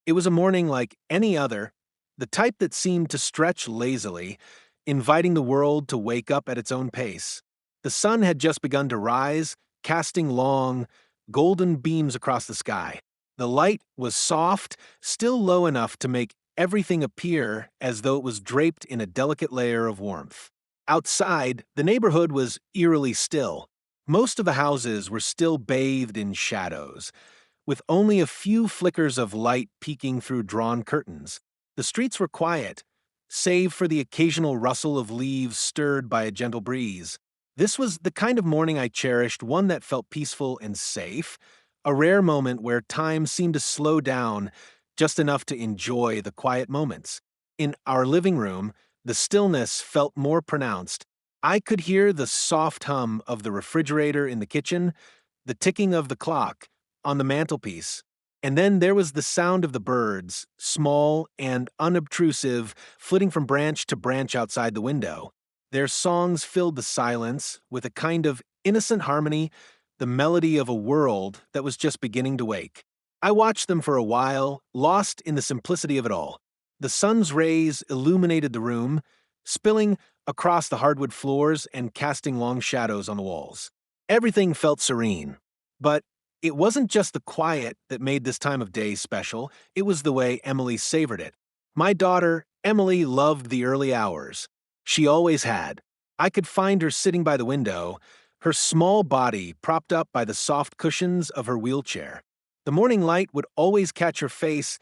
It was a morning like any other, the type that seemed to stretch lazily, inviting the world to wake up at its own pace. The sun had just begun to rise, casting long, golden beams across the sky. The light was soft, still low enough to make everything appear as though it was draped in a delicate layer of warmth. Outside, the neighborhood was eerily still. Most of the houses were still bathed in shadows, with only a few flickers of light peeking through drawn curtains. The streets were quiet, save for the occasional rustle of leaves stirred by a gentle breeze. This was the kind of morning I cherished, one that felt peaceful and safe, a rare moment where time seemed to slow down just enough to enjoy the quiet moments. In our living room, the stillness felt more pronounced. I could hear the soft hum of the refrigerator in the kitchen, the ticking of the clock on the mantelpiece, and then there was the sound of the birds, small and unobtrusive, flitting from branch to branch outside the window. Their songs filled the silence with a kind of innocent harmony, the melody of a world that was just beginning to wake. I watched them for a while, lost in the simplicity of it all. The sun's rays illuminated the room, spilling across the hardwood floors and casting long shadows on the walls. Everything felt serene. But it wasn't just the quiet that made this time of day special, it was the way Emily savored it. My daughter, Emily, loved the early hours. She always had. I could find her sitting by the window, her small body propped up by the soft cushions of her wheelchair. The morning light would always catch her face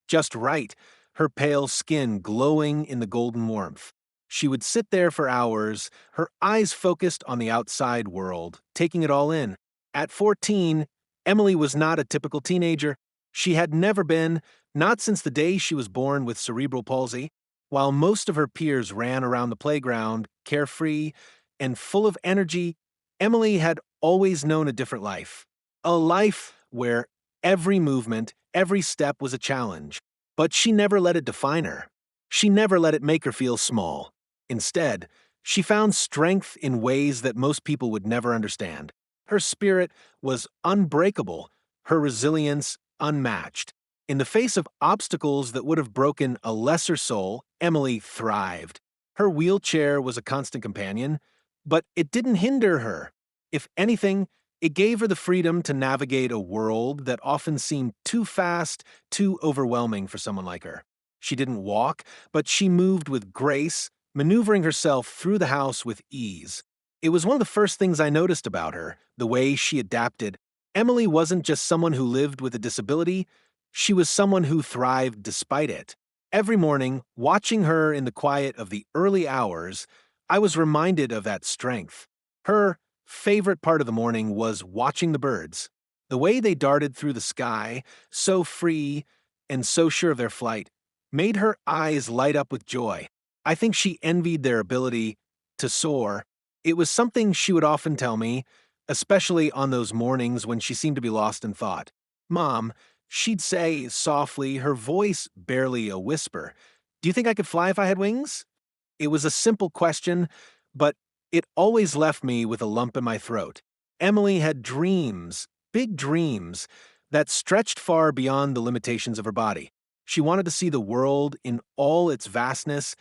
just right, her pale skin glowing in the golden warmth. She would sit there for hours, her eyes focused on the outside world, taking it all in. At 14, Emily was not a typical teenager. She had never been, not since the day she was born with cerebral palsy. While most of her peers ran around the playground, carefree and full of energy, Emily had always known a different life. A life where every movement, every step was a challenge. But she never let it define her. She never let it make her feel small. Instead, she found strength in ways that most people would never understand. Her spirit was unbreakable, her resilience unmatched. In the face of obstacles that would have broken a lesser soul, Emily thrived. Her wheelchair was a constant companion, but it didn't hinder her. If anything, it gave her the freedom to navigate a world that often seemed too fast, too overwhelming for someone like her. She didn't walk, but she moved with grace, maneuvering herself through the house with ease. It was one of the first things I noticed about her, the way she adapted. Emily wasn't just someone who lived with a disability, she was someone who thrived despite it. Every morning, watching her in the quiet of the early hours, I was reminded of that strength. Her favorite part of the morning was watching the birds. The way they darted through the sky, so free and so sure of their flight, made her eyes light up with joy. I think she envied their ability to soar. It was something she would often tell me, especially on those mornings when she seemed to be lost in thought. "Mom," she'd say softly, her voice barely a whisper, "do you think I could fly if I had wings?" It was a simple question, but it always left me with a lump in my throat. Emily had dreams, big dreams, that stretched far beyond the limitations of her body. She wanted to see the world in all its vastness,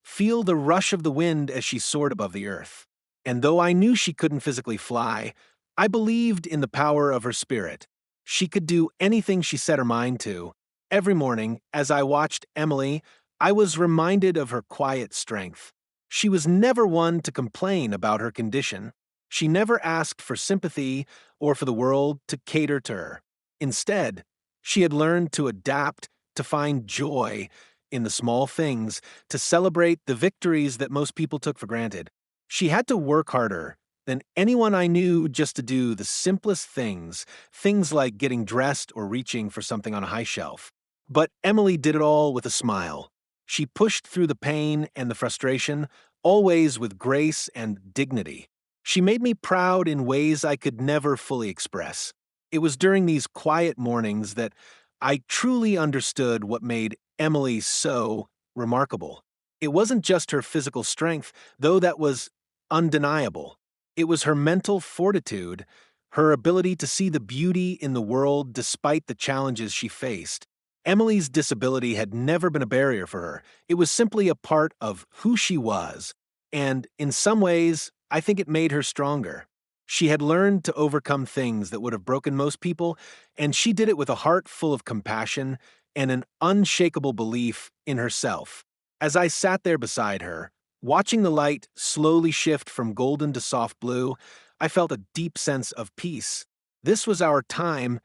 feel the rush of the wind as she soared above the earth. And though I knew she couldn't physically fly, I believed in the power of her spirit. She could do anything she set her mind to. Every morning, as I watched Emily, I was reminded of her quiet strength. She was never one to complain about her condition. She never asked for sympathy or for the world to cater to her. Instead, she had learned to adapt, to find joy in the small things, to celebrate the victories that most people took for granted. She had to work harder than anyone I knew just to do the simplest things, things like getting dressed or reaching for something on a high shelf. But Emily did it all with a smile. She pushed through the pain and the frustration, always with grace and dignity. She made me proud in ways I could never fully express. It was during these quiet mornings that I truly understood what made Emily so remarkable. It wasn't just her physical strength, though that was undeniable. It was her mental fortitude, her ability to see the beauty in the world despite the challenges she faced. Emily's disability had never been a barrier for her. It was simply a part of who she was. And in some ways, I think it made her stronger. She had learned to overcome things that would have broken most people, and she did it with a heart full of compassion and an unshakable belief in herself. As I sat there beside her, watching the light slowly shift from golden to soft blue, I felt a deep sense of peace. This was our time,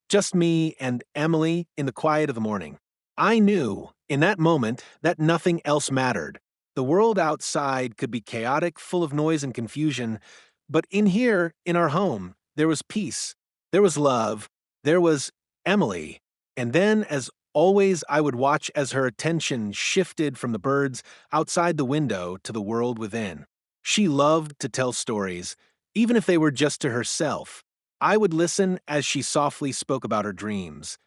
just me and Emily in the quiet of the morning. I knew, in that moment, that nothing else mattered. The world outside could be chaotic, full of noise and confusion, but in here, in our home, there was peace. There was love. There was Emily. And then, as always, I would watch as her attention shifted from the birds outside the window to the world within. She loved to tell stories, even if they were just to herself. I would listen as she softly spoke about her dreams.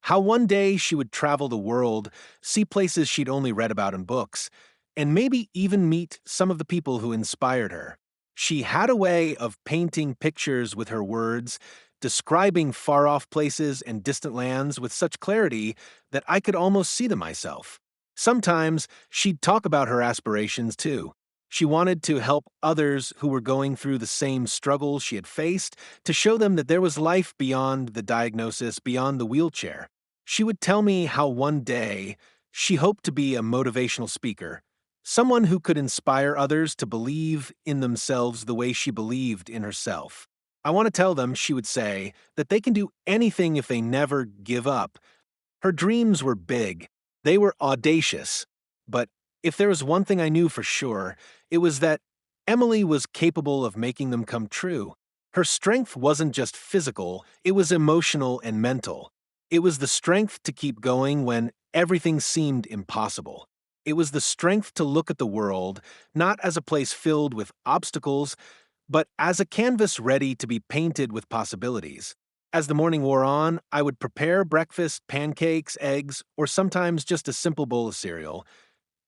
How one day she would travel the world, see places she'd only read about in books, and maybe even meet some of the people who inspired her. She had a way of painting pictures with her words, describing far-off places and distant lands with such clarity that I could almost see them myself. Sometimes she'd talk about her aspirations too. She wanted to help others who were going through the same struggles she had faced, to show them that there was life beyond the diagnosis, beyond the wheelchair. She would tell me how one day she hoped to be a motivational speaker, someone who could inspire others to believe in themselves the way she believed in herself. I want to tell them, she would say, that they can do anything if they never give up. Her dreams were big. They were audacious. But if there was one thing I knew for sure, it was that Emily was capable of making them come true. Her strength wasn't just physical, it was emotional and mental. It was the strength to keep going when everything seemed impossible. It was the strength to look at the world, not as a place filled with obstacles, but as a canvas ready to be painted with possibilities. As the morning wore on, I would prepare breakfast, pancakes, eggs, or sometimes just a simple bowl of cereal,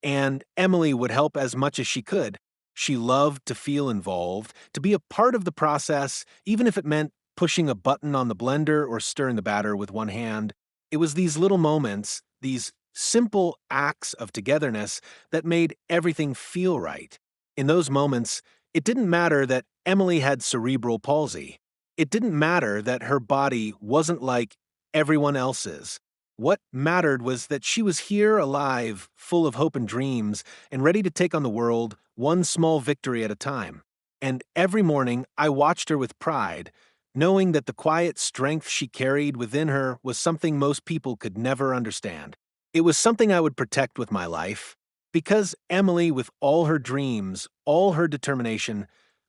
and Emily would help as much as she could. She loved to feel involved, to be a part of the process, even if it meant pushing a button on the blender or stirring the batter with one hand. It was these little moments, these simple acts of togetherness, that made everything feel right. In those moments, it didn't matter that Emily had cerebral palsy. It didn't matter that her body wasn't like everyone else's. What mattered was that she was here, alive, full of hope and dreams, and ready to take on the world one small victory at a time. And every morning, I watched her with pride, knowing that the quiet strength she carried within her was something most people could never understand. It was something I would protect with my life, because Emily, with all her dreams, all her determination,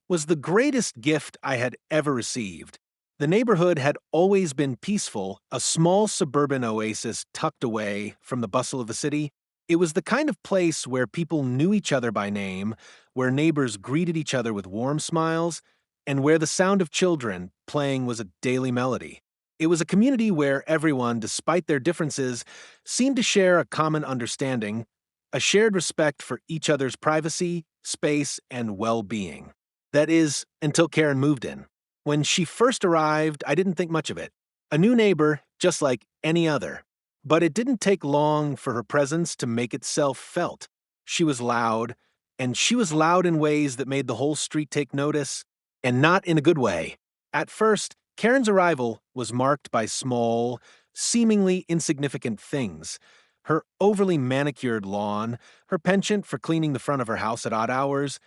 was the greatest gift I had ever received. The neighborhood had always been peaceful, a small suburban oasis tucked away from the bustle of the city. It was the kind of place where people knew each other by name, where neighbors greeted each other with warm smiles, and where the sound of children playing was a daily melody. It was a community where everyone, despite their differences, seemed to share a common understanding, a shared respect for each other's privacy, space, and well-being. That is, until Karen moved in. When she first arrived, I didn't think much of it. A new neighbor, just like any other. But it didn't take long for her presence to make itself felt. She was loud, and she was loud in ways that made the whole street take notice, and not in a good way. At first, Karen's arrival was marked by small, seemingly insignificant things. Her overly manicured lawn, her penchant for cleaning the front of her house at odd hours,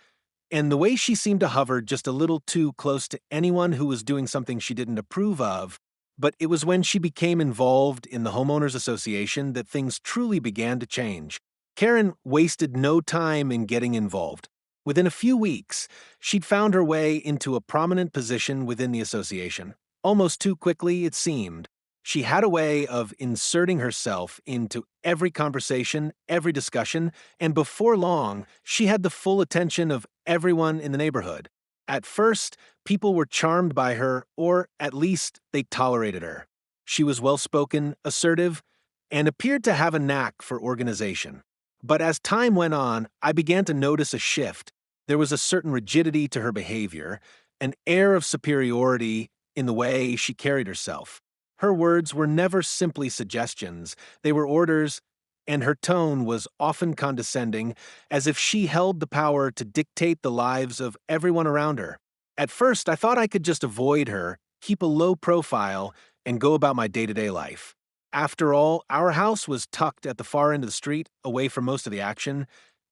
and the way she seemed to hover just a little too close to anyone who was doing something she didn't approve of. But it was when she became involved in the homeowners association that things truly began to change. Karen wasted no time in getting involved. Within a few weeks, she'd found her way into a prominent position within the association. Almost too quickly, it seemed. She had a way of inserting herself into every conversation, every discussion, and before long, she had the full attention of everyone in the neighborhood. At first, people were charmed by her, or at least they tolerated her. She was well-spoken, assertive, and appeared to have a knack for organization. But as time went on, I began to notice a shift. There was a certain rigidity to her behavior, an air of superiority in the way she carried herself. Her words were never simply suggestions, they were orders, and her tone was often condescending, as if she held the power to dictate the lives of everyone around her. At first, I thought I could just avoid her, keep a low profile, and go about my day-to-day life. After all, our house was tucked at the far end of the street, away from most of the action,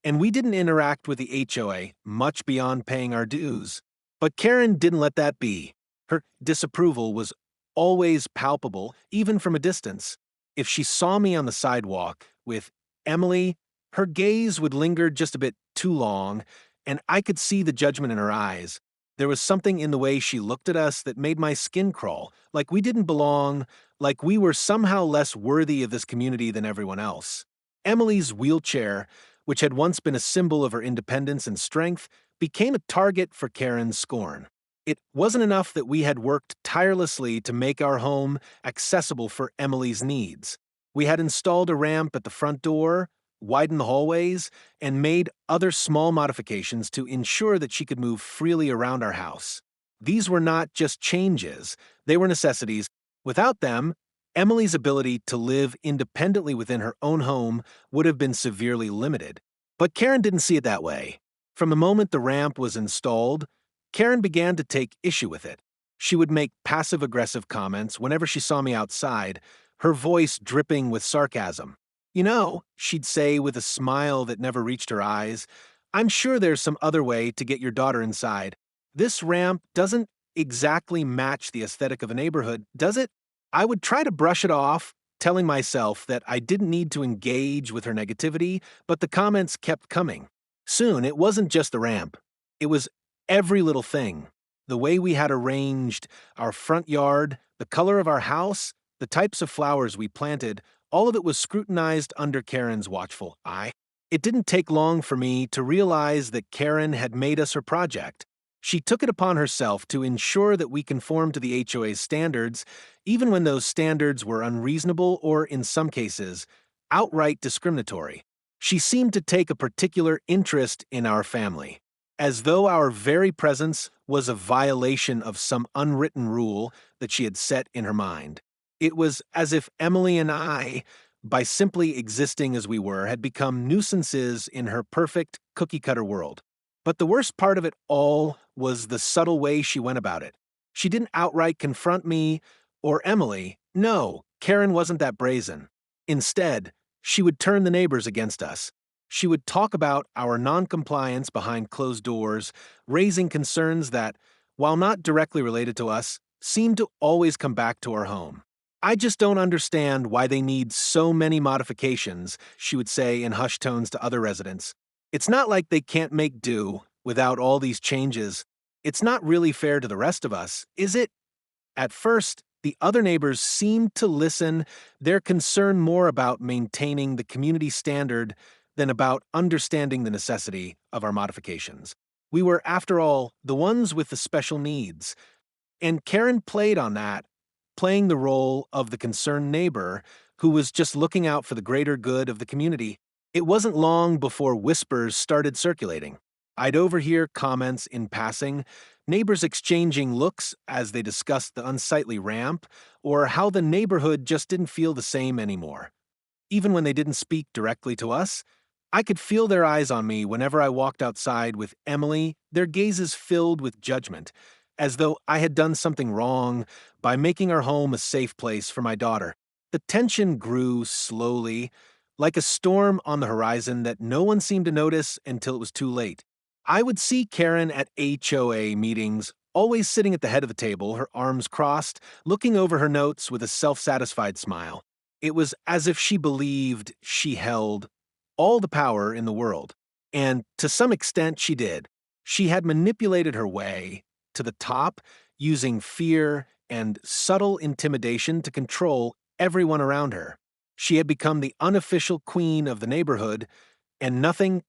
and we didn't interact with the HOA much beyond paying our dues. But Karen didn't let that be. Her disapproval was always palpable, even from a distance. If she saw me on the sidewalk with Emily, her gaze would linger just a bit too long, and I could see the judgment in her eyes. There was something in the way she looked at us that made my skin crawl, like we didn't belong, like we were somehow less worthy of this community than everyone else. Emily's wheelchair, which had once been a symbol of her independence and strength, became a target for Karen's scorn. It wasn't enough that we had worked tirelessly to make our home accessible for Emily's needs. We had installed a ramp at the front door, widened the hallways, and made other small modifications to ensure that she could move freely around our house. These were not just changes, they were necessities. Without them, Emily's ability to live independently within her own home would have been severely limited. But Karen didn't see it that way. From the moment the ramp was installed, Karen began to take issue with it. She would make passive-aggressive comments whenever she saw me outside, her voice dripping with sarcasm. You know, she'd say with a smile that never reached her eyes, I'm sure there's some other way to get your daughter inside. This ramp doesn't exactly match the aesthetic of a neighborhood, does it? I would try to brush it off, telling myself that I didn't need to engage with her negativity, but the comments kept coming. Soon, it wasn't just the ramp. It was every little thing. The way we had arranged our front yard, the color of our house, the types of flowers we planted, all of it was scrutinized under Karen's watchful eye. It didn't take long for me to realize that Karen had made us her project. She took it upon herself to ensure that we conformed to the HOA's standards, even when those standards were unreasonable or, in some cases, outright discriminatory. She seemed to take a particular interest in our family, as though our very presence was a violation of some unwritten rule that she had set in her mind. It was as if Emily and I, by simply existing as we were, had become nuisances in her perfect cookie-cutter world. But the worst part of it all was the subtle way she went about it. She didn't outright confront me or Emily. No, Karen wasn't that brazen. Instead, she would turn the neighbors against us. She would talk about our noncompliance behind closed doors, raising concerns that, while not directly related to us, seemed to always come back to our home. I just don't understand why they need so many modifications, she would say in hushed tones to other residents. It's not like they can't make do without all these changes. It's not really fair to the rest of us, is it? At first, the other neighbors seemed to listen, their concern more about maintaining the community standard than about understanding the necessity of our modifications. We were, after all, the ones with the special needs. And Karen played on that, playing the role of the concerned neighbor who was just looking out for the greater good of the community. It wasn't long before whispers started circulating. I'd overhear comments in passing, neighbors exchanging looks as they discussed the unsightly ramp, or how the neighborhood just didn't feel the same anymore. Even when they didn't speak directly to us, I could feel their eyes on me whenever I walked outside with Emily, their gazes filled with judgment, as though I had done something wrong by making our home a safe place for my daughter. The tension grew slowly, like a storm on the horizon that no one seemed to notice until it was too late. I would see Karen at HOA meetings, always sitting at the head of the table, her arms crossed, looking over her notes with a self-satisfied smile. It was as if she believed she held all the power in the world. And to some extent she did. She had manipulated her way to the top, using fear and subtle intimidation to control everyone around her. She had become the unofficial queen of the neighborhood, and nothing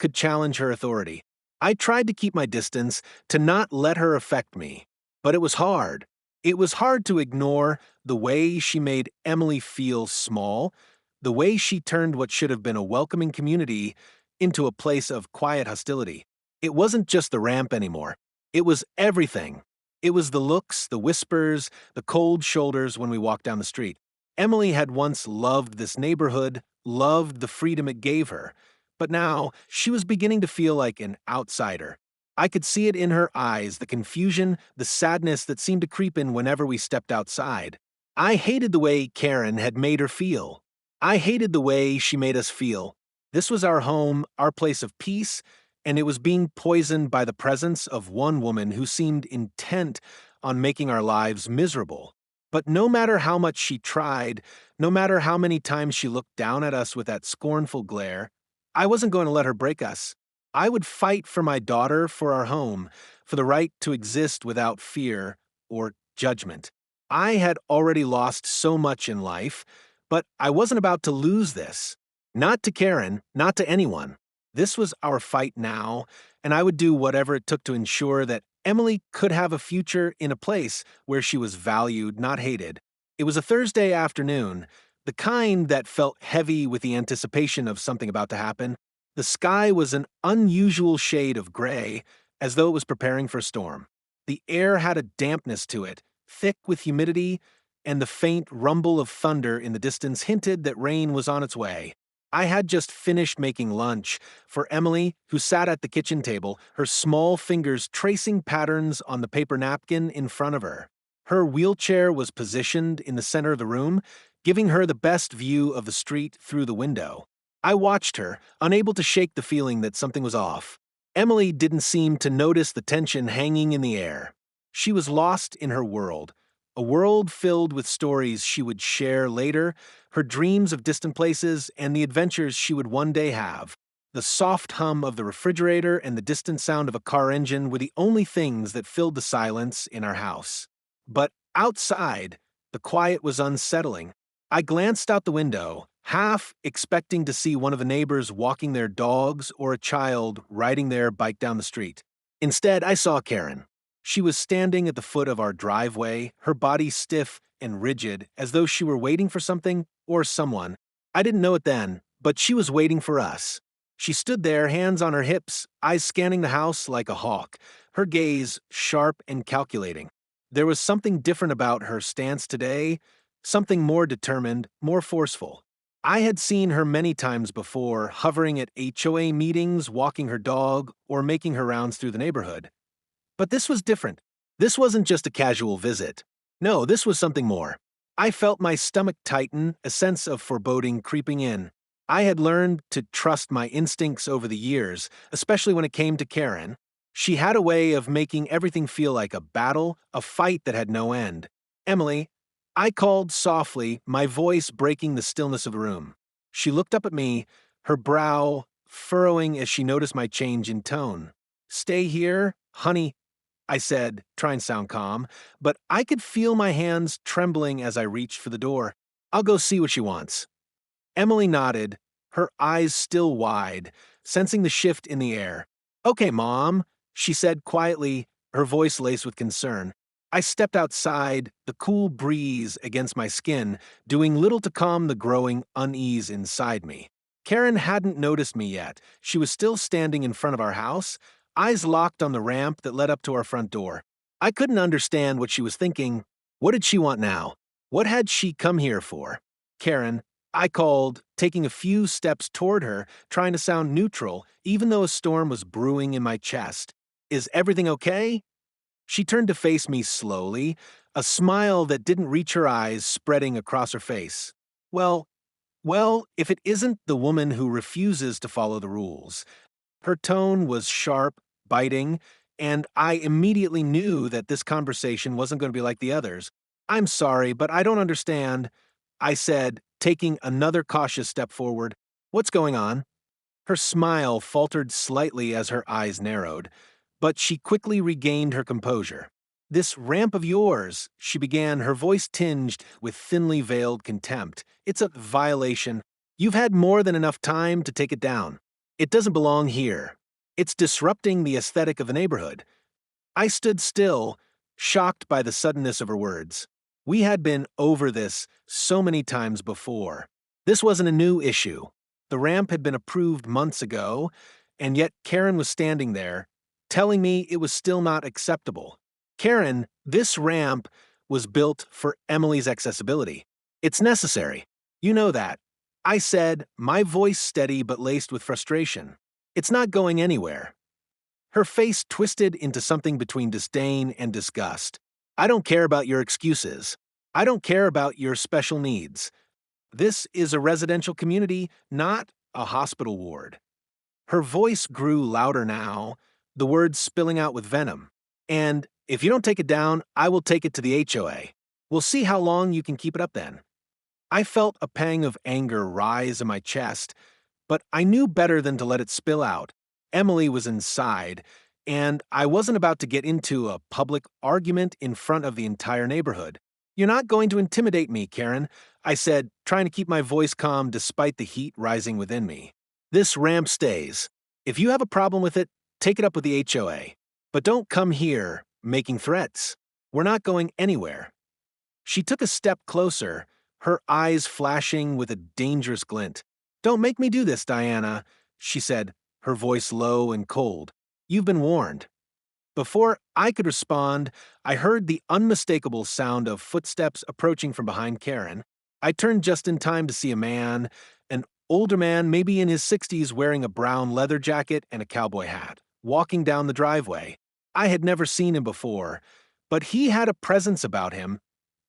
could challenge her authority. I tried to keep my distance, to not let her affect me, but it was hard. It was hard to ignore the way she made Emily feel small, the way she turned what should have been a welcoming community into a place of quiet hostility. It wasn't just the ramp anymore. It was everything. It was the looks, the whispers, the cold shoulders when we walked down the street. Emily had once loved this neighborhood, loved the freedom it gave her, but now she was beginning to feel like an outsider. I could see it in her eyes, the confusion, the sadness that seemed to creep in whenever we stepped outside. I hated the way Karen had made her feel. I hated the way she made us feel. This was our home, our place of peace, and it was being poisoned by the presence of one woman who seemed intent on making our lives miserable. But no matter how much she tried, no matter how many times she looked down at us with that scornful glare, I wasn't going to let her break us. I would fight for my daughter, for our home, for the right to exist without fear or judgment. I had already lost so much in life, but I wasn't about to lose this. Not to Karen, not to anyone. This was our fight now, and I would do whatever it took to ensure that Emily could have a future in a place where she was valued, not hated. It was a Thursday afternoon, the kind that felt heavy with the anticipation of something about to happen. The sky was an unusual shade of gray, as though it was preparing for a storm. The air had a dampness to it, thick with humidity, and the faint rumble of thunder in the distance hinted that rain was on its way. I had just finished making lunch for Emily, who sat at the kitchen table, her small fingers tracing patterns on the paper napkin in front of her. Her wheelchair was positioned in the center of the room, giving her the best view of the street through the window. I watched her, unable to shake the feeling that something was off. Emily didn't seem to notice the tension hanging in the air. She was lost in her world, a world filled with stories she would share later, her dreams of distant places, and the adventures she would one day have. The soft hum of the refrigerator and the distant sound of a car engine were the only things that filled the silence in our house. But outside, the quiet was unsettling. I glanced out the window, half expecting to see one of the neighbors walking their dogs or a child riding their bike down the street. Instead, I saw Karen. She was standing at the foot of our driveway, her body stiff and rigid, as though she were waiting for something or someone. I didn't know it then, but she was waiting for us. She stood there, hands on her hips, eyes scanning the house like a hawk, her gaze sharp and calculating. There was something different about her stance today, something more determined, more forceful. I had seen her many times before, hovering at HOA meetings, walking her dog, or making her rounds through the neighborhood. But this was different. This wasn't just a casual visit. No, this was something more. I felt my stomach tighten, a sense of foreboding creeping in. I had learned to trust my instincts over the years, especially when it came to Karen. She had a way of making everything feel like a battle, a fight that had no end. Emily, I called softly, my voice breaking the stillness of the room. She looked up at me, her brow furrowing as she noticed my change in tone. Stay here, honey, I said, trying to sound calm, but I could feel my hands trembling as I reached for the door. I'll go see what she wants. Emily nodded, her eyes still wide, sensing the shift in the air. Okay, Mom, she said quietly, her voice laced with concern. I stepped outside, the cool breeze against my skin, doing little to calm the growing unease inside me. Karen hadn't noticed me yet. She was still standing in front of our house, eyes locked on the ramp that led up to our front door. I couldn't understand what she was thinking. What did she want now? What had she come here for? Karen, I called, taking a few steps toward her, trying to sound neutral, even though a storm was brewing in my chest. Is everything okay? She turned to face me slowly, a smile that didn't reach her eyes spreading across her face. Well, if it isn't the woman who refuses to follow the rules. Her tone was sharp, biting, and I immediately knew that this conversation wasn't going to be like the others. I'm sorry, but I don't understand, I said, taking another cautious step forward. What's going on? Her smile faltered slightly as her eyes narrowed, but she quickly regained her composure. This ramp of yours, she began, her voice tinged with thinly veiled contempt. It's a violation. You've had more than enough time to take it down. It doesn't belong here. It's disrupting the aesthetic of the neighborhood. I stood still, shocked by the suddenness of her words. We had been over this so many times before. This wasn't a new issue. The ramp had been approved months ago, and yet Karen was standing there, telling me it was still not acceptable. Karen, this ramp was built for Emily's accessibility. It's necessary. You know that. I said, my voice steady but laced with frustration. It's not going anywhere. Her face twisted into something between disdain and disgust. I don't care about your excuses. I don't care about your special needs. This is a residential community, not a hospital ward. Her voice grew louder now, the words spilling out with venom. And if you don't take it down, I will take it to the HOA. We'll see how long you can keep it up then. I felt a pang of anger rise in my chest, but I knew better than to let it spill out. Emily was inside, and I wasn't about to get into a public argument in front of the entire neighborhood. You're not going to intimidate me, Karen, I said, trying to keep my voice calm despite the heat rising within me. This ramp stays. If you have a problem with it, take it up with the HOA. But don't come here making threats. We're not going anywhere. She took a step closer, her eyes flashing with a dangerous glint. Don't make me do this, Diana, she said, her voice low and cold. You've been warned. Before I could respond, I heard the unmistakable sound of footsteps approaching from behind Karen. I turned just in time to see a man, an older man, maybe in his 60s, wearing a brown leather jacket and a cowboy hat, walking down the driveway. I had never seen him before, but he had a presence about him,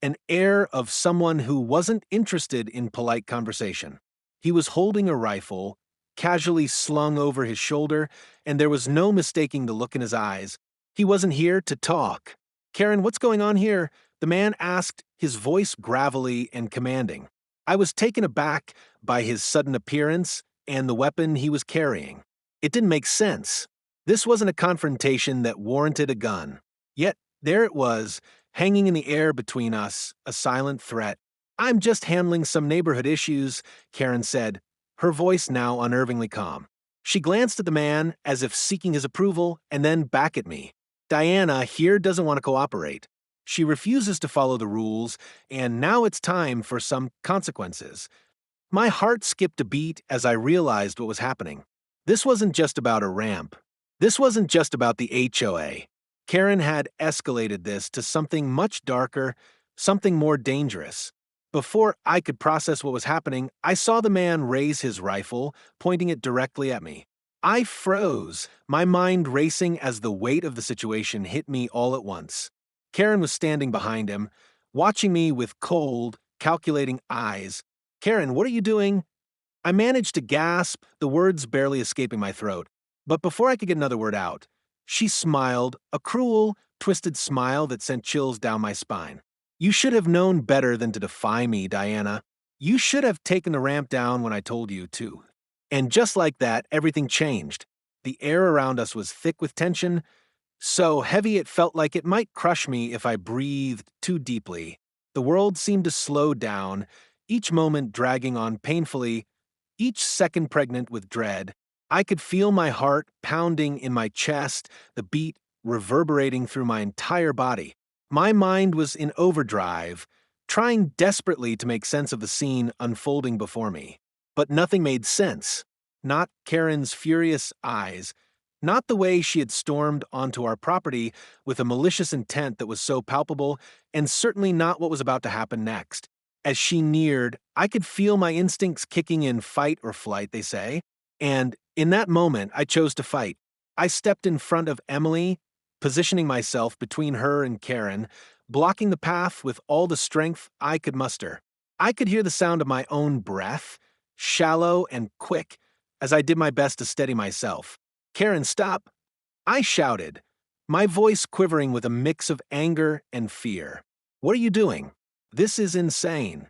an air of someone who wasn't interested in polite conversation. He was holding a rifle, casually slung over his shoulder, and there was no mistaking the look in his eyes. He wasn't here to talk. Karen, what's going on here? The man asked, his voice gravelly and commanding. I was taken aback by his sudden appearance and the weapon he was carrying. It didn't make sense. This wasn't a confrontation that warranted a gun. Yet, there it was, hanging in the air between us, a silent threat. I'm just handling some neighborhood issues, Karen said, her voice now unnervingly calm. She glanced at the man as if seeking his approval and then back at me. Diana here doesn't want to cooperate. She refuses to follow the rules, and now it's time for some consequences. My heart skipped a beat as I realized what was happening. This wasn't just about a ramp. This wasn't just about the HOA. Karen had escalated this to something much darker, something more dangerous. Before I could process what was happening, I saw the man raise his rifle, pointing it directly at me. I froze, my mind racing as the weight of the situation hit me all at once. Karen was standing behind him, watching me with cold, calculating eyes. Karen, what are you doing? I managed to gasp, the words barely escaping my throat. But before I could get another word out, she smiled, a cruel, twisted smile that sent chills down my spine. You should have known better than to defy me, Diana. You should have taken the ramp down when I told you to. And just like that, everything changed. The air around us was thick with tension, so heavy it felt like it might crush me if I breathed too deeply. The world seemed to slow down, each moment dragging on painfully, each second pregnant with dread. I could feel my heart pounding in my chest, the beat reverberating through my entire body. My mind was in overdrive, trying desperately to make sense of the scene unfolding before me. But nothing made sense. Not Karen's furious eyes, not the way she had stormed onto our property with a malicious intent that was so palpable, and certainly not what was about to happen next. As she neared, I could feel my instincts kicking in fight or flight, they say, and in that moment, I chose to fight. I stepped in front of Emily, positioning myself between her and Karen, blocking the path with all the strength I could muster. I could hear the sound of my own breath, shallow and quick, as I did my best to steady myself. Karen, stop! I shouted, my voice quivering with a mix of anger and fear. What are you doing? This is insane.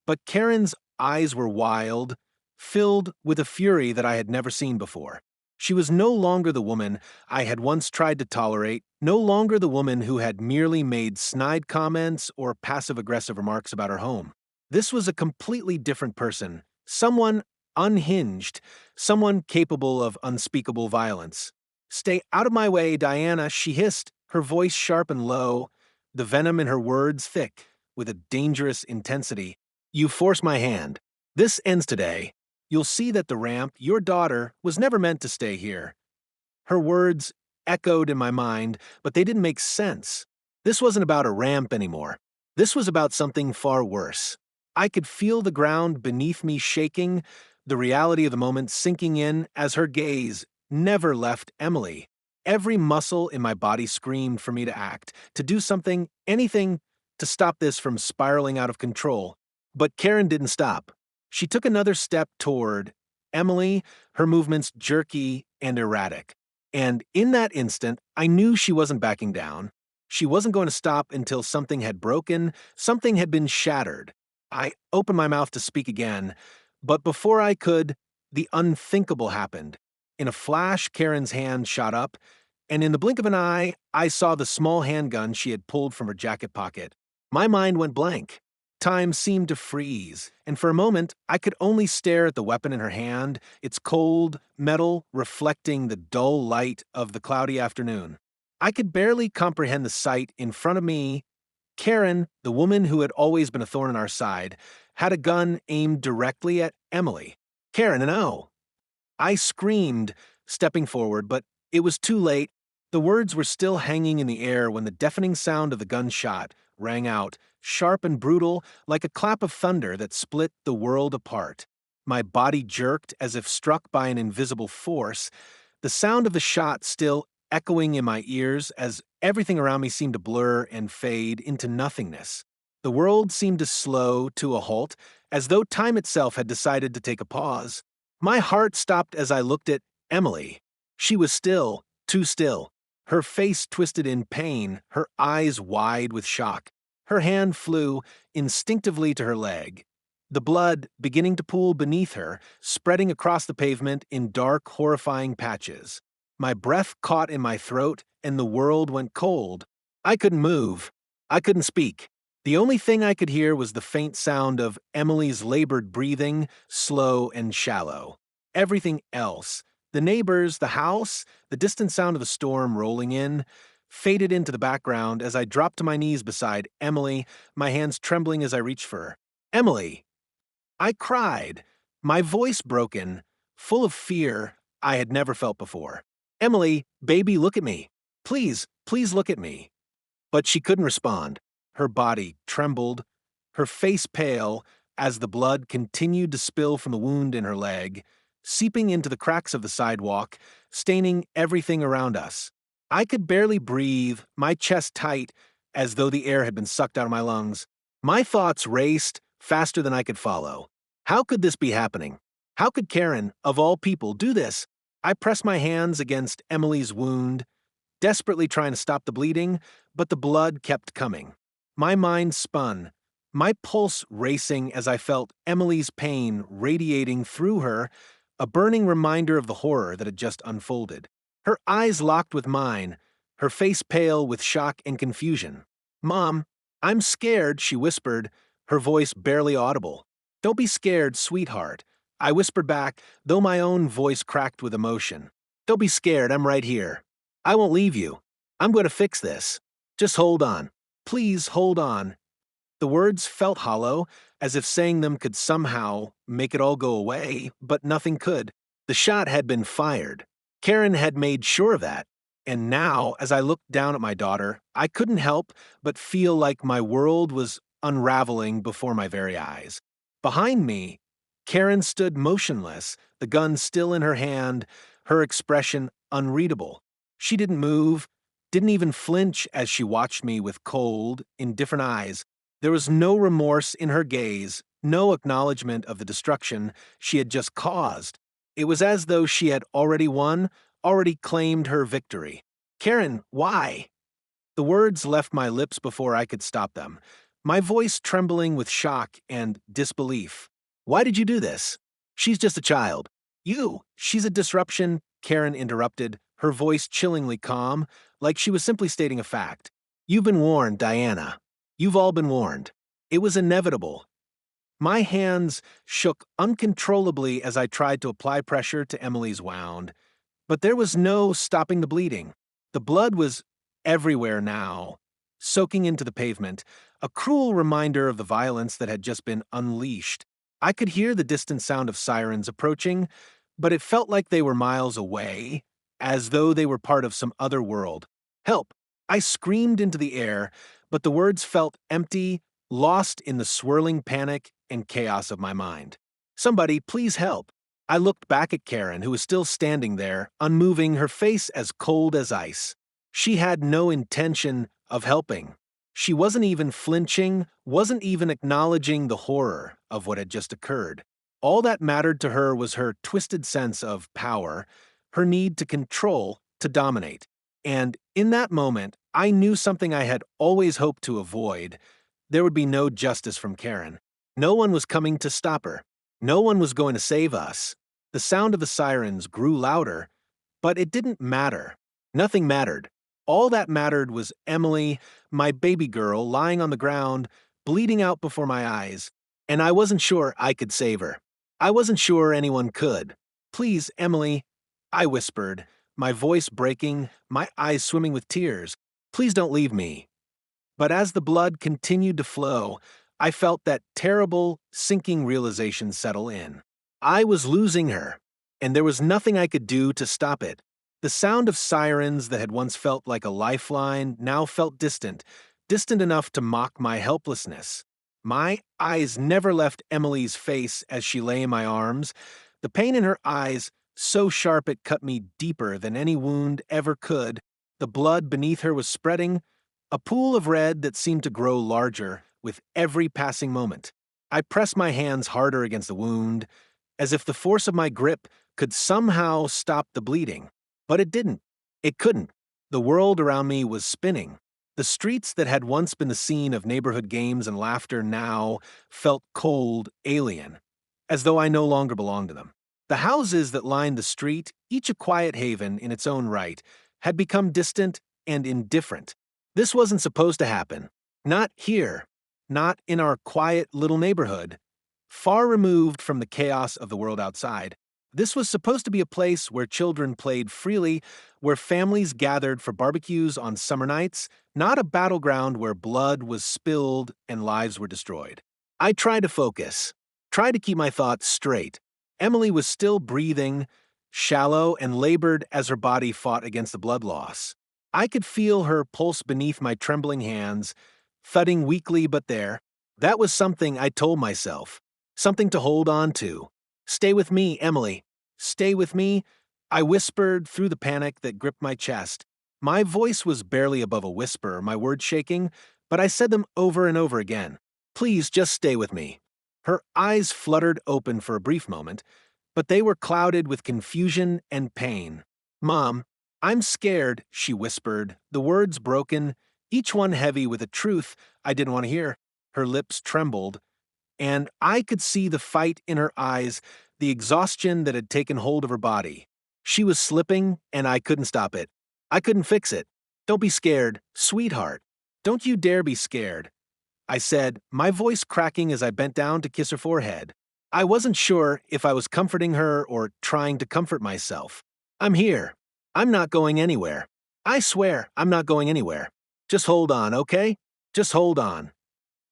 But Karen's eyes were wild, filled with a fury that I had never seen before. She was no longer the woman I had once tried to tolerate, no longer the woman who had merely made snide comments or passive-aggressive remarks about her home. This was a completely different person, someone unhinged, someone capable of unspeakable violence. Stay out of my way, Diana, she hissed, her voice sharp and low, the venom in her words thick, with a dangerous intensity. You force my hand. This ends today. You'll see that the ramp, your daughter, was never meant to stay here. Her words echoed in my mind, but they didn't make sense. This wasn't about a ramp anymore. This was about something far worse. I could feel the ground beneath me shaking, the reality of the moment sinking in as her gaze never left Emily. Every muscle in my body screamed for me to act, to do something, anything, to stop this from spiraling out of control. But Karen didn't stop. She took another step toward Emily, her movements jerky and erratic. And in that instant, I knew she wasn't backing down. She wasn't going to stop until something had broken, something had been shattered. I opened my mouth to speak again, but before I could, the unthinkable happened. In a flash, Karen's hand shot up, and in the blink of an eye, I saw the small handgun she had pulled from her jacket pocket. My mind went blank. Time seemed to freeze, and for a moment, I could only stare at the weapon in her hand, its cold metal reflecting the dull light of the cloudy afternoon. I could barely comprehend the sight in front of me. Karen, the woman who had always been a thorn in our side, had a gun aimed directly at Emily. Karen, no! I screamed, stepping forward, but it was too late. The words were still hanging in the air when the deafening sound of the gunshot rang out, sharp and brutal, like a clap of thunder that split the world apart. My body jerked as if struck by an invisible force, the sound of the shot still echoing in my ears as everything around me seemed to blur and fade into nothingness. The world seemed to slow to a halt, as though time itself had decided to take a pause. My heart stopped as I looked at Emily. She was still, too still. Her face twisted in pain, her eyes wide with shock. Her hand flew instinctively to her leg. The blood beginning to pool beneath her, spreading across the pavement in dark, horrifying patches. My breath caught in my throat, and the world went cold. I couldn't move. I couldn't speak. The only thing I could hear was the faint sound of Emily's labored breathing, slow and shallow. Everything else, the neighbors, the house, the distant sound of the storm rolling in, faded into the background as I dropped to my knees beside Emily, my hands trembling as I reached for her. Emily! I cried, my voice broken, full of fear I had never felt before. Emily, baby, look at me. Please, please look at me. But she couldn't respond. Her body trembled, her face pale as the blood continued to spill from the wound in her leg, seeping into the cracks of the sidewalk, staining everything around us. I could barely breathe, my chest tight, as though the air had been sucked out of my lungs. My thoughts raced faster than I could follow. How could this be happening? How could Karen, of all people, do this? I pressed my hands against Emily's wound, desperately trying to stop the bleeding, but the blood kept coming. My mind spun, my pulse racing as I felt Emily's pain radiating through her, a burning reminder of the horror that had just unfolded. Her eyes locked with mine, her face pale with shock and confusion. "Mom, I'm scared," she whispered, her voice barely audible. "Don't be scared, sweetheart," I whispered back, though my own voice cracked with emotion. "Don't be scared, I'm right here. I won't leave you. I'm going to fix this. Just hold on. Please hold on." The words felt hollow, as if saying them could somehow make it all go away, but nothing could. The shot had been fired. Karen had made sure of that. And now, as I looked down at my daughter, I couldn't help but feel like my world was unraveling before my very eyes. Behind me, Karen stood motionless, the gun still in her hand, her expression unreadable. She didn't move, didn't even flinch as she watched me with cold, indifferent eyes. There was no remorse in her gaze, no acknowledgement of the destruction she had just caused. It was as though she had already won, already claimed her victory. "Karen, why?" The words left my lips before I could stop them, my voice trembling with shock and disbelief. "Why did you do this? She's just a child." She's a disruption," Karen interrupted, her voice chillingly calm, like she was simply stating a fact. "You've been warned, Diana. You've all been warned. It was inevitable." My hands shook uncontrollably as I tried to apply pressure to Emily's wound, but there was no stopping the bleeding. The blood was everywhere now, soaking into the pavement, a cruel reminder of the violence that had just been unleashed. I could hear the distant sound of sirens approaching, but it felt like they were miles away, as though they were part of some other world. "Help! I screamed into the air, but the words felt empty, lost in the swirling panic and chaos of my mind. Somebody, please help. I looked back at Karen, who was still standing there, unmoving, her face as cold as ice. She had no intention of helping. She wasn't even flinching, wasn't even acknowledging the horror of what had just occurred. All that mattered to her was her twisted sense of power, her need to control, to dominate. And in that moment, I knew something I had always hoped to avoid. There would be no justice from Karen. No one was coming to stop her. No one was going to save us. The sound of the sirens grew louder, but it didn't matter. Nothing mattered. All that mattered was Emily, my baby girl, lying on the ground, bleeding out before my eyes, and I wasn't sure I could save her. I wasn't sure anyone could. Please, Emily, I whispered, my voice breaking, my eyes swimming with tears. Please don't leave me. But as the blood continued to flow, I felt that terrible, sinking realization settle in. I was losing her, and there was nothing I could do to stop it. The sound of sirens that had once felt like a lifeline now felt distant, distant enough to mock my helplessness. My eyes never left Emily's face as she lay in my arms. The pain in her eyes, so sharp it cut me deeper than any wound ever could. The blood beneath her was spreading, a pool of red that seemed to grow larger with every passing moment. I pressed my hands harder against the wound, as if the force of my grip could somehow stop the bleeding. But it didn't. It couldn't. The world around me was spinning. The streets that had once been the scene of neighborhood games and laughter now felt cold, alien, as though I no longer belonged to them. The houses that lined the street, each a quiet haven in its own right, had become distant and indifferent. This wasn't supposed to happen. Not here. Not in our quiet little neighborhood. Far removed from the chaos of the world outside. This was supposed to be a place where children played freely, where families gathered for barbecues on summer nights, not a battleground where blood was spilled and lives were destroyed. I tried to focus, tried to keep my thoughts straight. Emily was still breathing, shallow and labored as her body fought against the blood loss. I could feel her pulse beneath my trembling hands, thudding weakly but there. That was something I told myself, something to hold on to. Stay with me, Emily. Stay with me, I whispered through the panic that gripped my chest. My voice was barely above a whisper, my words shaking, but I said them over and over again. Please just stay with me. Her eyes fluttered open for a brief moment, but they were clouded with confusion and pain. Mom, I'm scared, she whispered, the words broken, each one heavy with a truth I didn't want to hear. Her lips trembled, and I could see the fight in her eyes, the exhaustion that had taken hold of her body. She was slipping, and I couldn't stop it. I couldn't fix it. Don't be scared, sweetheart. Don't you dare be scared, I said, my voice cracking as I bent down to kiss her forehead. I wasn't sure if I was comforting her or trying to comfort myself. I'm here. I'm not going anywhere. I swear I'm not going anywhere. Just hold on, okay? Just hold on.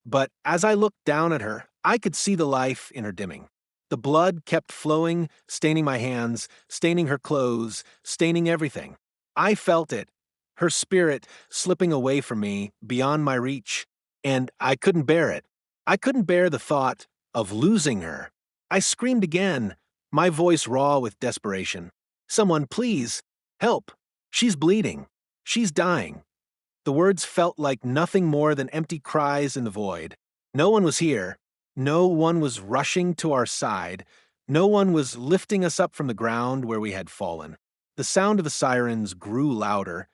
But as I looked down at her, I could see the life in her dimming. The blood kept flowing, staining my hands, staining her clothes, staining everything. I felt it, her spirit slipping away from me, beyond my reach, and I couldn't bear it. I couldn't bear the thought of losing her. I screamed again, my voice raw with desperation. Someone, please, help. She's bleeding. She's dying. The words felt like nothing more than empty cries in the void. No one was here. No one was rushing to our side. No one was lifting us up from the ground where we had fallen. The sound of the sirens grew louder,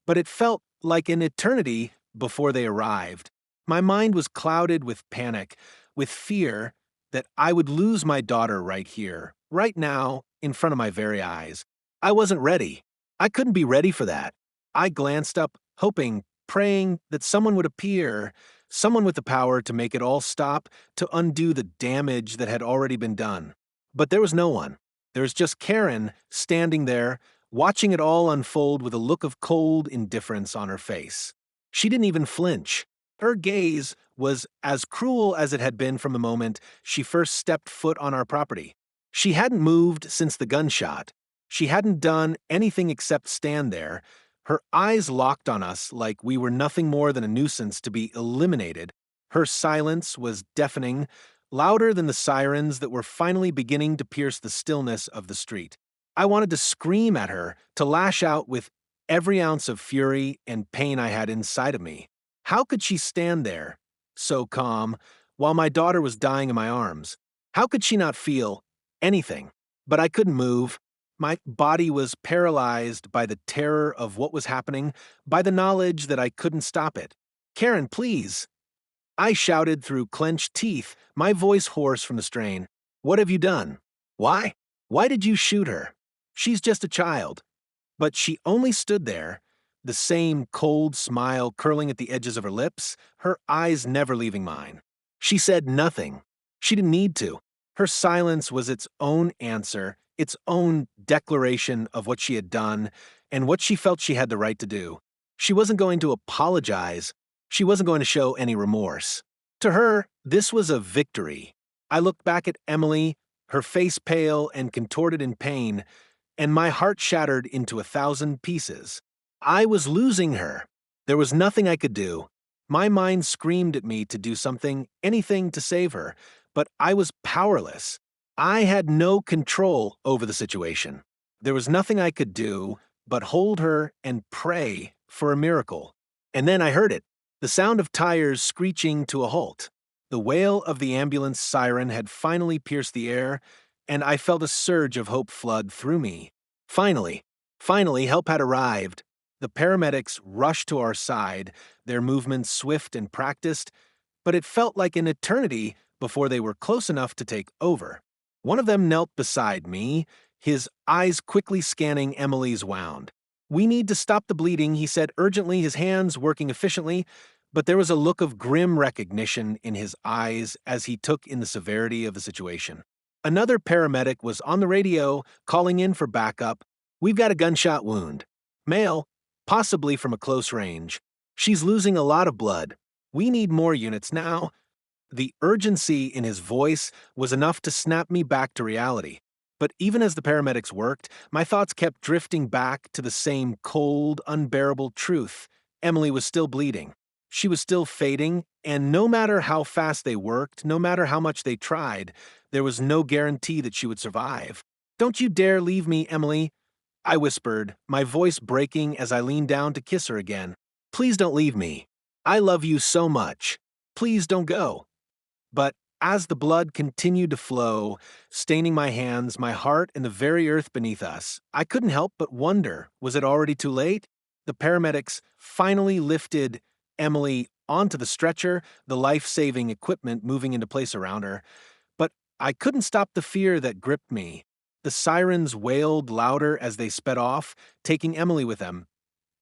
but it felt like an eternity before they arrived. My mind was clouded with panic, with fear that I would lose my daughter right here, right now, in front of my very eyes. I wasn't ready. I couldn't be ready for that. I glanced up, hoping, praying that someone would appear, someone with the power to make it all stop, to undo the damage that had already been done. But there was no one. There was just Karen standing there, watching it all unfold with a look of cold indifference on her face. She didn't even flinch. Her gaze was as cruel as it had been from the moment she first stepped foot on our property. She hadn't moved since the gunshot. She hadn't done anything except stand there, Her eyes locked on us like we were nothing more than a nuisance to be eliminated. Her silence was deafening, louder than the sirens that were finally beginning to pierce the stillness of the street. I wanted to scream at her, to lash out with every ounce of fury and pain I had inside of me. How could she stand there, so calm, while my daughter was dying in my arms? How could she not feel anything? But I couldn't move. My body was paralyzed by the terror of what was happening, by the knowledge that I couldn't stop it. Karen, please! I shouted through clenched teeth, my voice hoarse from the strain. What have you done? Why? Why did you shoot her? She's just a child. But she only stood there, the same cold smile curling at the edges of her lips, her eyes never leaving mine. She said nothing. She didn't need to. Her silence was its own answer, its own declaration of what she had done and what she felt she had the right to do. She wasn't going to apologize. She wasn't going to show any remorse. To her, this was a victory. I looked back at Emily, her face pale and contorted in pain, and my heart shattered into 1,000 pieces. I was losing her. There was nothing I could do. My mind screamed at me to do something, anything to save her, but I was powerless. I had no control over the situation. There was nothing I could do but hold her and pray for a miracle. And then I heard it, the sound of tires screeching to a halt. The wail of the ambulance siren had finally pierced the air, and I felt a surge of hope flood through me. Finally, help had arrived. The paramedics rushed to our side, their movements swift and practiced, but it felt like an eternity before they were close enough to take over. One of them knelt beside me, his eyes quickly scanning Emily's wound. We need to stop the bleeding, he said urgently, his hands working efficiently, but there was a look of grim recognition in his eyes as he took in the severity of the situation. Another paramedic was on the radio, calling in for backup. We've got a gunshot wound. Male, possibly from a close range. She's losing a lot of blood. We need more units now. The urgency in his voice was enough to snap me back to reality. But even as the paramedics worked, my thoughts kept drifting back to the same cold, unbearable truth. Emily was still bleeding. She was still fading, and no matter how fast they worked, no matter how much they tried, there was no guarantee that she would survive. Don't you dare leave me, Emily, I whispered, my voice breaking as I leaned down to kiss her again. Please don't leave me. I love you so much. Please don't go. But as the blood continued to flow, staining my hands, my heart, and the very earth beneath us, I couldn't help but wonder, was it already too late? The paramedics finally lifted Emily onto the stretcher, the life-saving equipment moving into place around her. But I couldn't stop the fear that gripped me. The sirens wailed louder as they sped off, taking Emily with them.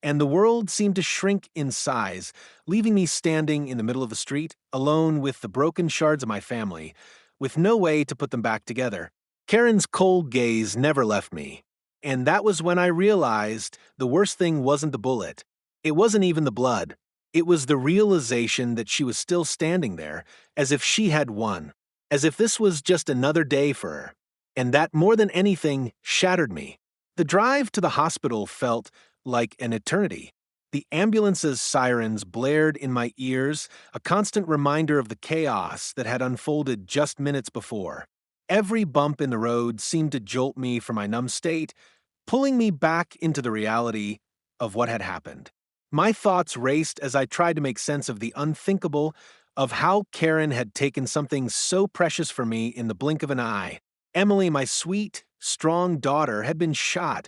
And the world seemed to shrink in size, leaving me standing in the middle of the street, alone with the broken shards of my family, with no way to put them back together. Karen's cold gaze never left me. And that was when I realized the worst thing wasn't the bullet. It wasn't even the blood. It was the realization that she was still standing there, as if she had won, as if this was just another day for her. And that, more than anything, shattered me. The drive to the hospital felt like an eternity. The ambulance's sirens blared in my ears, a constant reminder of the chaos that had unfolded just minutes before. Every bump in the road seemed to jolt me from my numb state, pulling me back into the reality of what had happened. My thoughts raced as I tried to make sense of the unthinkable, of how Karen had taken something so precious for me in the blink of an eye. Emily, my sweet, strong daughter, had been shot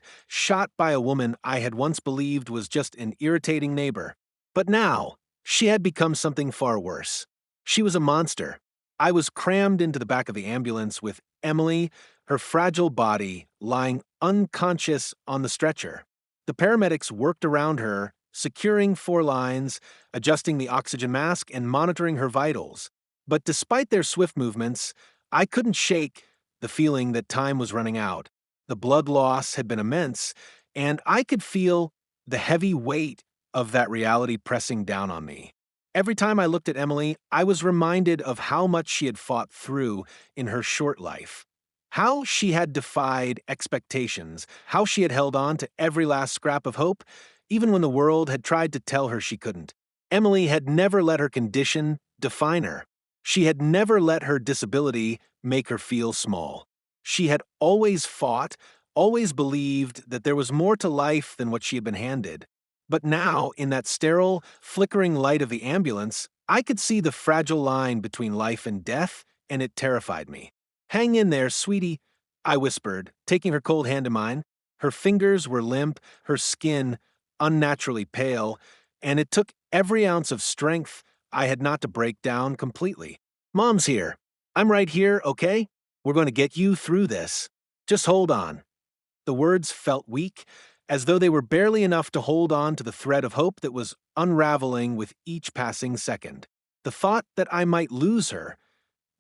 by a woman I had once believed was just an irritating neighbor. But now, she had become something far worse. She was a monster. I was crammed into the back of the ambulance with Emily, her fragile body lying unconscious on the stretcher. The paramedics worked around her, securing 4 lines, adjusting the oxygen mask, and monitoring her vitals. But despite their swift movements, I couldn't shake the feeling that time was running out. The blood loss had been immense, and I could feel the heavy weight of that reality pressing down on me. Every time I looked at Emily, I was reminded of how much she had fought through in her short life. How she had defied expectations, how she had held on to every last scrap of hope, even when the world had tried to tell her she couldn't. Emily had never let her condition define her. She had never let her disability make her feel small. She had always fought, always believed that there was more to life than what she had been handed. But now, in that sterile, flickering light of the ambulance, I could see the fragile line between life and death, and it terrified me. "Hang in there, sweetie," I whispered, taking her cold hand in mine. Her fingers were limp, her skin unnaturally pale, and it took every ounce of strength I had not to break down completely. "Mom's here. I'm right here, okay? We're going to get you through this. Just hold on." The words felt weak, as though they were barely enough to hold on to the thread of hope that was unraveling with each passing second. The thought that I might lose her,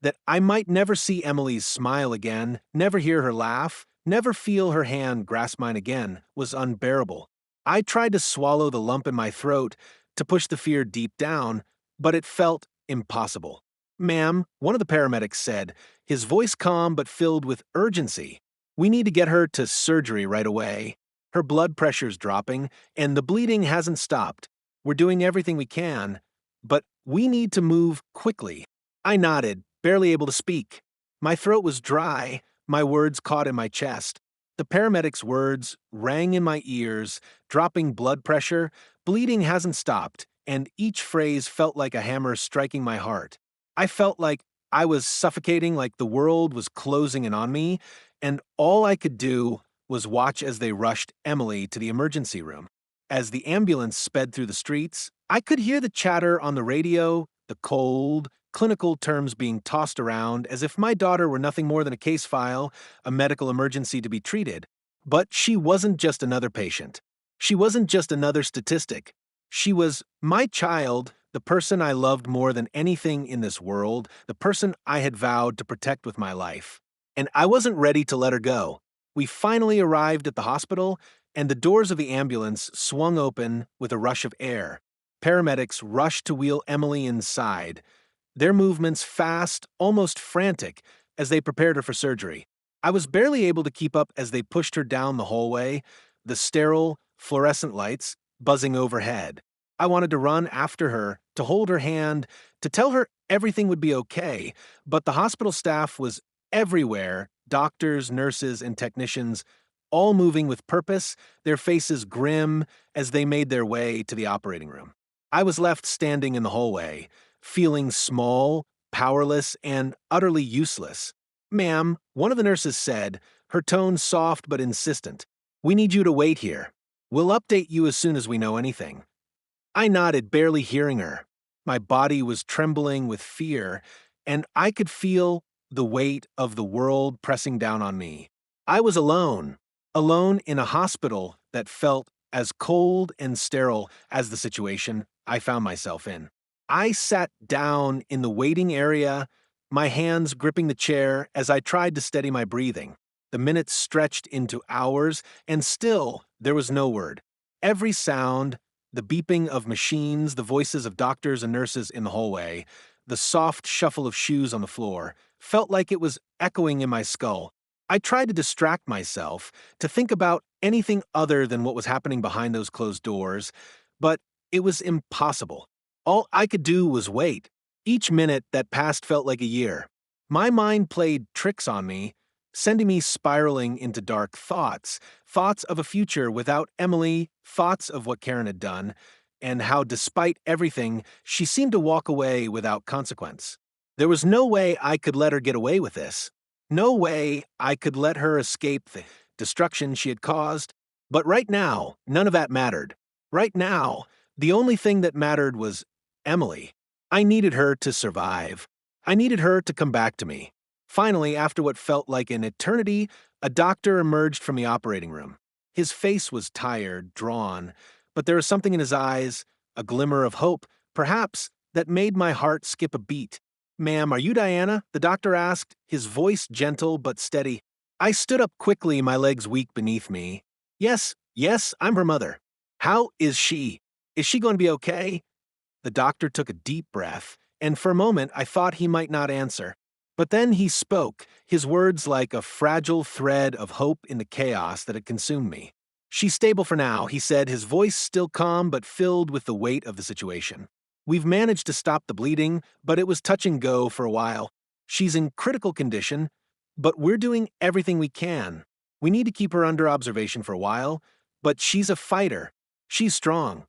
that I might never see Emily's smile again, never hear her laugh, never feel her hand grasp mine again, was unbearable. I tried to swallow the lump in my throat, to push the fear deep down, but it felt impossible. "Ma'am," one of the paramedics said, his voice calm but filled with urgency. "We need to get her to surgery right away. Her blood pressure's dropping, and the bleeding hasn't stopped. We're doing everything we can, but we need to move quickly." I nodded, barely able to speak. My throat was dry, my words caught in my chest. The paramedic's words rang in my ears, dropping blood pressure, bleeding hasn't stopped, and each phrase felt like a hammer striking my heart. I felt like I was suffocating, like the world was closing in on me, and all I could do was watch as they rushed Emily to the emergency room. As the ambulance sped through the streets, I could hear the chatter on the radio, the cold, clinical terms being tossed around as if my daughter were nothing more than a case file, a medical emergency to be treated. But she wasn't just another patient. She wasn't just another statistic. She was my child, the person I loved more than anything in this world, the person I had vowed to protect with my life. And I wasn't ready to let her go. We finally arrived at the hospital, and the doors of the ambulance swung open with a rush of air. Paramedics rushed to wheel Emily inside, their movements fast, almost frantic, as they prepared her for surgery. I was barely able to keep up as they pushed her down the hallway, the sterile, fluorescent lights buzzing overhead. I wanted to run after her, to hold her hand, to tell her everything would be okay, but the hospital staff was everywhere, doctors, nurses, and technicians, all moving with purpose, their faces grim as they made their way to the operating room. I was left standing in the hallway, feeling small, powerless, and utterly useless. "Ma'am," one of the nurses said, her tone soft but insistent, "we need you to wait here. We'll update you as soon as we know anything." I nodded, barely hearing her. My body was trembling with fear, and I could feel the weight of the world pressing down on me. I was alone in a hospital that felt as cold and sterile as the situation I found myself in. I sat down in the waiting area, my hands gripping the chair as I tried to steady my breathing. The minutes stretched into hours, and still there was no word. Every sound, the beeping of machines, the voices of doctors and nurses in the hallway, the soft shuffle of shoes on the floor, felt like it was echoing in my skull. I tried to distract myself, to think about anything other than what was happening behind those closed doors, but it was impossible. All I could do was wait. Each minute that passed felt like a year. My mind played tricks on me, sending me spiraling into dark thoughts, thoughts of a future without Emily, thoughts of what Karen had done, and how despite everything, she seemed to walk away without consequence. There was no way I could let her get away with this. No way I could let her escape the destruction she had caused. But right now, none of that mattered. Right now, the only thing that mattered was Emily. I needed her to survive. I needed her to come back to me. Finally, after what felt like an eternity, a doctor emerged from the operating room. His face was tired, drawn, but there was something in his eyes, a glimmer of hope, perhaps, that made my heart skip a beat. "Ma'am, are you Diana?" the doctor asked, his voice gentle but steady. I stood up quickly, my legs weak beneath me. Yes, I'm her mother." "How is she? Is she going to be okay?" The doctor took a deep breath, and for a moment I thought he might not answer. But then he spoke, his words like a fragile thread of hope in the chaos that had consumed me. She's stable for now, he said, his voice still calm but filled with the weight of the situation. We've managed to stop the bleeding, but it was touch and go for a while. She's in critical condition, but we're doing everything we can. We need to keep her under observation for a while, but she's a fighter. She's strong.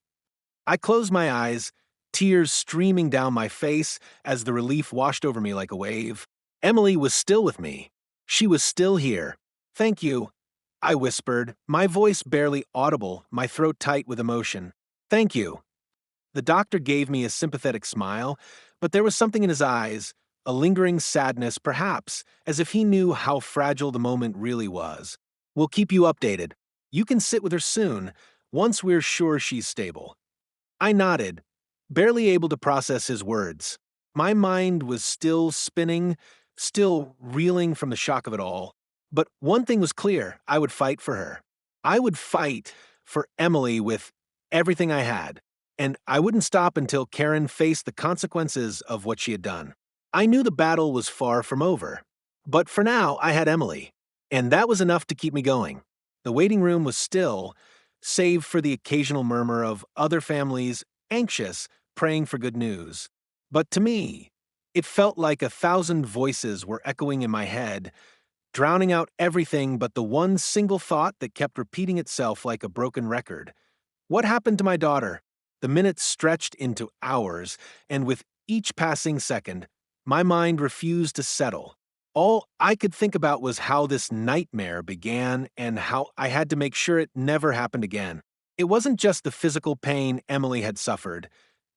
I closed my eyes, tears streaming down my face as the relief washed over me like a wave. Emily was still with me. She was still here. Thank you, I whispered, my voice barely audible, my throat tight with emotion. Thank you. The doctor gave me a sympathetic smile, but there was something in his eyes, a lingering sadness perhaps, as if he knew how fragile the moment really was. We'll keep you updated. You can sit with her soon, once we're sure she's stable. I nodded, barely able to process his words. My mind was still spinning, still reeling from the shock of it all. But one thing was clear, I would fight for her. I would fight for Emily with everything I had, and I wouldn't stop until Karen faced the consequences of what she had done. I knew the battle was far from over, but for now I had Emily, and that was enough to keep me going. The waiting room was still, save for the occasional murmur of other families anxious, praying for good news. But to me, it felt like 1,000 voices were echoing in my head, drowning out everything but the one single thought that kept repeating itself like a broken record. What happened to my daughter? The minutes stretched into hours, and with each passing second, my mind refused to settle. All I could think about was how this nightmare began and how I had to make sure it never happened again. It wasn't just the physical pain Emily had suffered.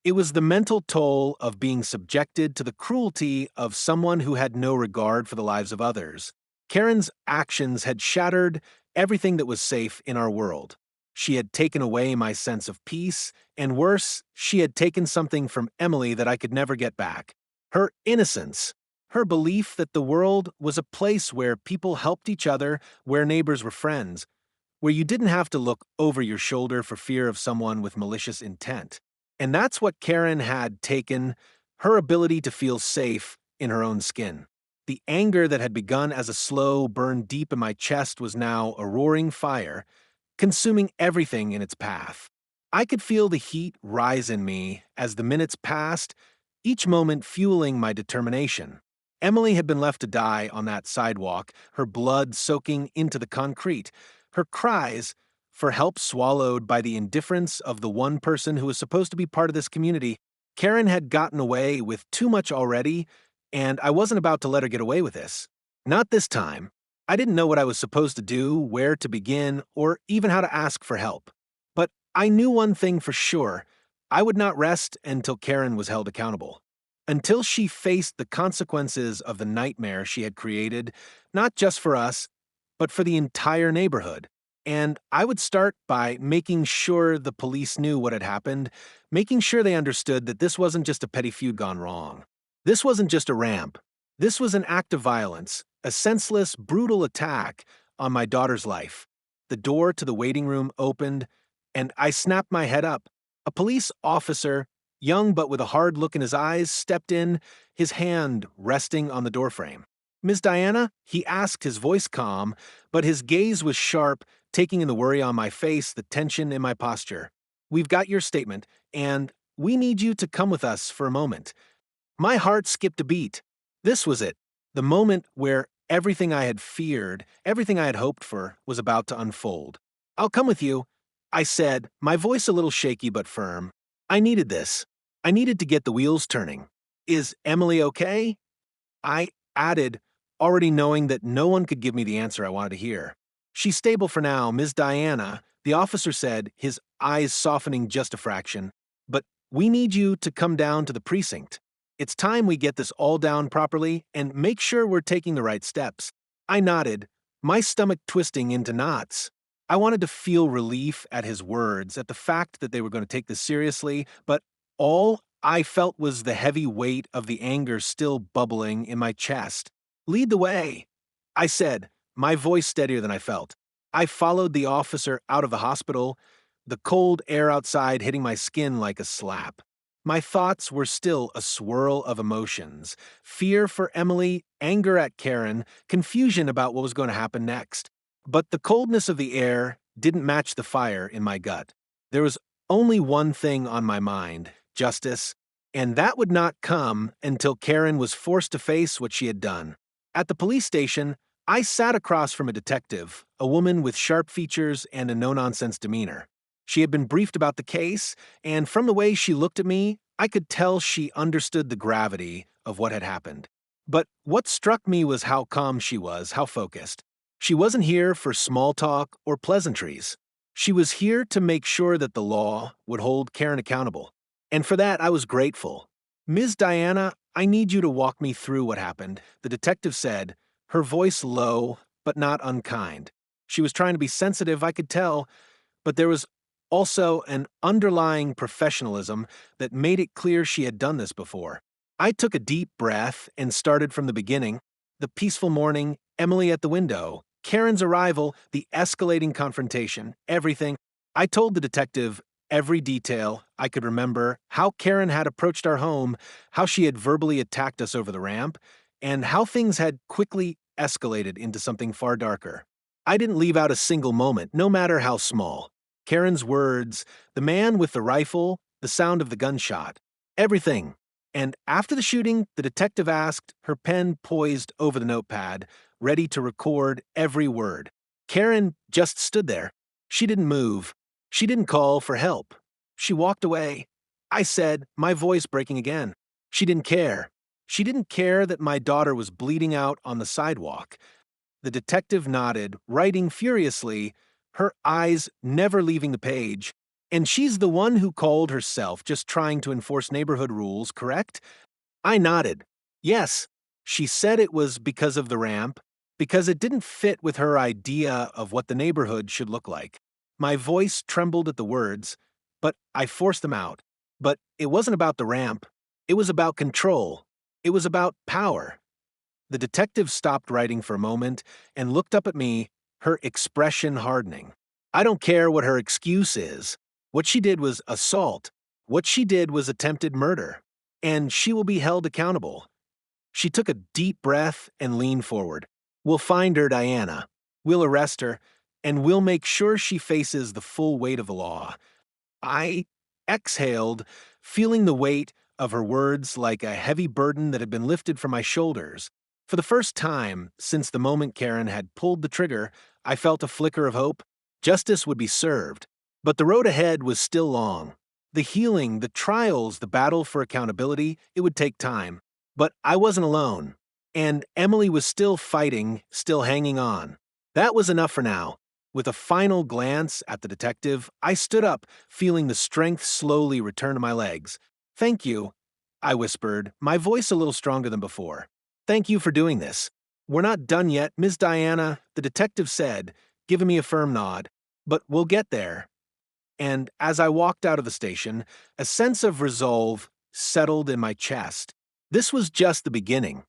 It was the mental toll of being subjected to the cruelty of someone who had no regard for the lives of others. Karen's actions had shattered everything that was safe in our world. She had taken away my sense of peace, and worse, she had taken something from Emily that I could never get back. Her innocence, her belief that the world was a place where people helped each other, where neighbors were friends, where you didn't have to look over your shoulder for fear of someone with malicious intent. And that's what Karen had taken, her ability to feel safe in her own skin. The anger that had begun as a slow burn deep in my chest was now a roaring fire, consuming everything in its path. I could feel the heat rise in me as the minutes passed, each moment fueling my determination. Emily had been left to die on that sidewalk, her blood soaking into the concrete, her cries for help swallowed by the indifference of the one person who was supposed to be part of this community. Karen had gotten away with too much already, and I wasn't about to let her get away with this. Not this time. I didn't know what I was supposed to do, where to begin, or even how to ask for help. But I knew one thing for sure. I would not rest until Karen was held accountable. Until she faced the consequences of the nightmare she had created, not just for us, but for the entire neighborhood. And I would start by making sure the police knew what had happened, making sure they understood that this wasn't just a petty feud gone wrong. This wasn't just a ramp. This was an act of violence, a senseless, brutal attack on my daughter's life. The door to the waiting room opened, and I snapped my head up. A police officer, young but with a hard look in his eyes, stepped in, his hand resting on the doorframe. "Miss Diana?" he asked, his voice calm, but his gaze was sharp, taking in the worry on my face, the tension in my posture. "We've got your statement, and we need you to come with us for a moment." My heart skipped a beat. This was it, the moment where everything I had feared, everything I had hoped for, was about to unfold. "I'll come with you," I said, my voice a little shaky but firm. I needed this. I needed to get the wheels turning. "Is Emily okay?" I added, already knowing that no one could give me the answer I wanted to hear. "She's stable for now, Ms. Diana," the officer said, his eyes softening just a fraction. "But we need you to come down to the precinct. It's time we get this all down properly and make sure we're taking the right steps." I nodded, my stomach twisting into knots. I wanted to feel relief at his words, at the fact that they were going to take this seriously, but all I felt was the heavy weight of the anger still bubbling in my chest. "Lead the way," I said, my voice steadier than I felt. I followed the officer out of the hospital, the cold air outside hitting my skin like a slap. My thoughts were still a swirl of emotions: fear for Emily, anger at Karen, confusion about what was going to happen next. But the coldness of the air didn't match the fire in my gut. There was only one thing on my mind: justice, and that would not come until Karen was forced to face what she had done. At the police station, I sat across from a detective, a woman with sharp features and a no-nonsense demeanor. She had been briefed about the case, and from the way she looked at me, I could tell she understood the gravity of what had happened. But what struck me was how calm she was, how focused. She wasn't here for small talk or pleasantries. She was here to make sure that the law would hold Karen accountable. And for that, I was grateful. "Ms. Diana, I need you to walk me through what happened," the detective said, her voice low but not unkind. She was trying to be sensitive, I could tell, but there was also an underlying professionalism that made it clear she had done this before. I took a deep breath and started from the beginning: the peaceful morning, Emily at the window, Karen's arrival, the escalating confrontation, everything. I told the detective every detail I could remember: how Karen had approached our home, how she had verbally attacked us over the ramp, and how things had quickly escalated into something far darker. I didn't leave out a single moment, no matter how small. Karen's words, the man with the rifle, the sound of the gunshot, everything. And after the shooting, the detective asked, her pen poised over the notepad, ready to record every word. Karen just stood there. She didn't move. She didn't call for help. She walked away. I said, my voice breaking again. She didn't care. She didn't care that my daughter was bleeding out on the sidewalk. The detective nodded, writing furiously, her eyes never leaving the page. "And she's the one who called herself just trying to enforce neighborhood rules, correct?" I nodded. "Yes." She said it was because of the ramp, because it didn't fit with her idea of what the neighborhood should look like. My voice trembled at the words, but I forced them out. But it wasn't about the ramp. It was about control. It was about power. The detective stopped writing for a moment and looked up at me, her expression hardening. "I don't care what her excuse is. What she did was assault. What she did was attempted murder. And she will be held accountable." She took a deep breath and leaned forward. "We'll find her, Diana. We'll arrest her, and we'll make sure she faces the full weight of the law." I exhaled, feeling the weight of her words like a heavy burden that had been lifted from my shoulders. For the first time since the moment Karen had pulled the trigger, I felt a flicker of hope. Justice would be served. But the road ahead was still long. The healing, the trials, the battle for accountability, it would take time. But I wasn't alone. And Emily was still fighting, still hanging on. That was enough for now. With a final glance at the detective, I stood up, feeling the strength slowly return to my legs. "Thank you," I whispered, my voice a little stronger than before. "Thank you for doing this." "We're not done yet, Ms. Diana," the detective said, giving me a firm nod. "But we'll get there." And as I walked out of the station, a sense of resolve settled in my chest. This was just the beginning.